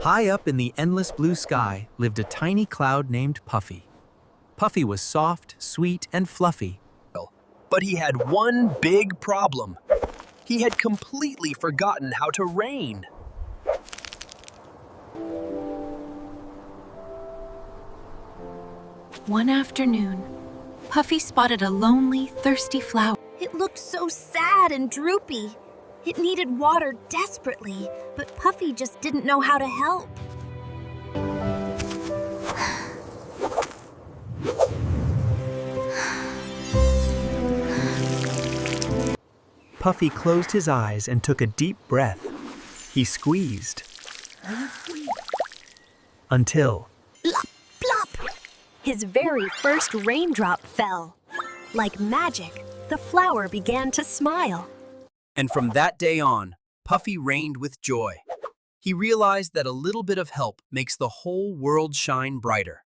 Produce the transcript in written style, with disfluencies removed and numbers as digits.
High up in the endless blue sky lived a tiny cloud named Puffy. Puffy was soft, sweet, and fluffy. But he had one big problem. He had completely forgotten how to rain. One afternoon, Puffy spotted a lonely, thirsty flower. It looked so sad and droopy. It needed water desperately, but Puffy just didn't know how to help. Puffy closed his eyes and took a deep breath. He squeezed. Until... Plop, plop! His very first raindrop fell. Like magic, the flower began to smile. And from that day on, Puffy rained with joy. He realized that a little bit of help makes the whole world shine brighter.